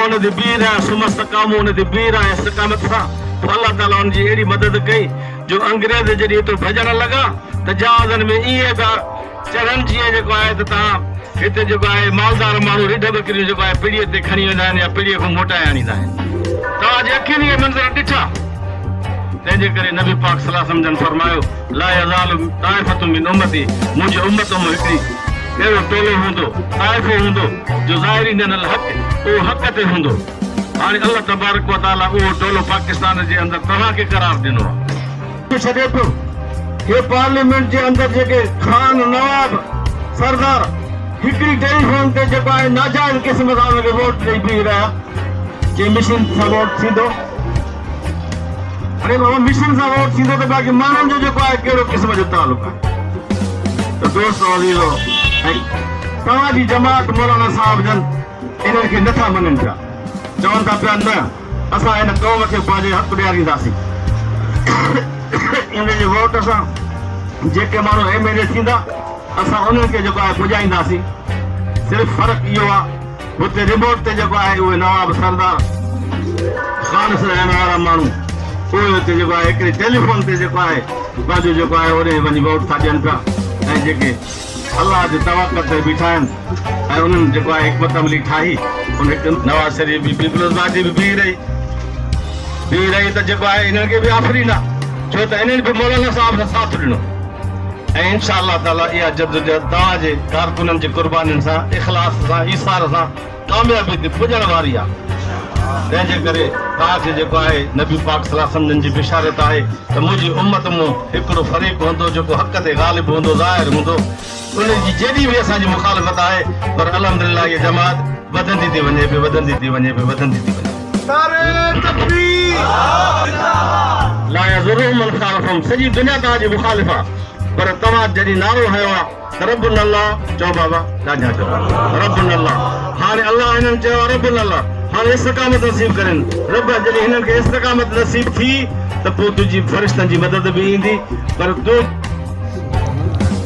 उन ते बीह रहिया सुमस्तकामो उन ते बीह रहिया इस्तकामत सां तो अल्लाह ताला उनजी अहिड़ी मदद कई जो अंग्रेज जॾहिं हिते भॼण लॻा त जहाज़नि में ईअं पिया चढ़नि जीअं जेको आहे त तव्हां हिते जेको आहे मालदार माण्हू रिढ बकरियूं जेको आहे पिड़ीअ ते खणी वेंदा आहिनि या पिड़ीअ खां मोटाए आणींदा आहिनि। तव्हांजे अखियुनि इहे मंज़र ॾिठा, तंहिंजे करे नबी पाक सल्लल्लाहु अलैहि वसल्लम फरमायो ला यज़ालु ताइफ़तु मिन उम्मती, मुंहिंजी उम्मत में हिकिड़ी अहिड़ो टोलो हूंदो ताइफ़ो हूंदो जो ज़ाहिरीन अल हक़, उहो हक़ ते हूंदो। हाणे अल्लाह तबारक व तआला उहो टोलो पाकिस्तान जे अंदरि तव्हांखे करार ॾिनो आहे। छॾे पियो हे पार्लियामेंट जे अंदरि जेके खान नवाब सरदार हिकिड़ी टेलीफोन ते जेको आहे नाजाइज़ क़िस्म सां हुनखे वोट ॾेई बीह रहिया जे मिशन सां वोट थींदो। अरे बाबा मिशन सां वोट थींदो त बाक़ी माण्हुनि जो जेको आहे कहिड़ो क़िस्म जो तालुक आहे। त दोस्त अज़ीज़ो ऐं तव्हांजी जमात मौलाना साहब जन इन्हनि खे नथा मञनि पिया, चवनि था पिया न असां हिन क़ौम खे पंहिंजे हक़ ॾियारींदासीं। इन जे वोट सां जेके माण्हू MLA थींदा असां उन्हनि खे जेको आहे पुॼाईंदासीं। सिर्फ़ु फ़र्क़ु इहो आहे हुते रिमोट ते जेको आहे उहे नवाब सरदार ख़ानस रहण वारा माण्हू उहे हुते जेको आहे हिकिड़ी टेलीफोन ते जेको आहे पंहिंजो जेको आहे ओॾे वञी वोट था ॾियनि पिया। ऐं जेके अल्लाह जे तवक्कुल ते बीठा आहिनि ऐं उन्हनि जेको आहे हिकमत अमली ठाही उन हिकु नवाज़ शरीफ़ बि पीपल्स पार्टी बि बीह रही त जेको आहे इन्हनि खे बि आफ़रींदा, छो त इन्हनि बि मौलाना साहब सां साथ ॾिनो। ऐं इंशा अल्लाह ताला इहा जदोजहद तव्हांजे कारकुननि जी क़ुर्बानीनि सां इख़लास सां ईसार सां कामयाबी ते पुॼण वारी आहे। तंहिंजे करे तव्हांखे जेको आहे नबी पाक सल्लल्लाहु अलैहि वसल्लम जी बिशारत आहे त मुंहिंजी उम्मत मूं हिकिड़ो फ़रीक़ हूंदो जेको हक़ ते ग़ालिब हूंदो ज़ाहिर हूंदो। उनजी जेॾी बि असांजी मुखालफ़त आहे पर अल्हम्दुलिल्लाह इहा जमात वधंदी थी वञे पई वधंदी थी वञे पई वधंदी थी वञे। ला यज़ुर्रुहुम मन ख़ालफ़हुम, सॼी दुनिया तव्हांजी मुखालिफ़ आहे पर तव्हां जॾहिं नारो हयो आहे त रब्बुल अल्लाह चओ बाबा ॾाढा चओ रब्बुल अल्लाह। हाणे अल्लाह हिननि चयो रब्बुल अल्लाह, हाणे इस्तक़ामत नसीब करनि। रब जॾहिं हिननि खे इस्तक़ामत नसीब थी त पोइ तुंहिंजी फ़रिश्तनि जी मदद बि ईंदी पर तूं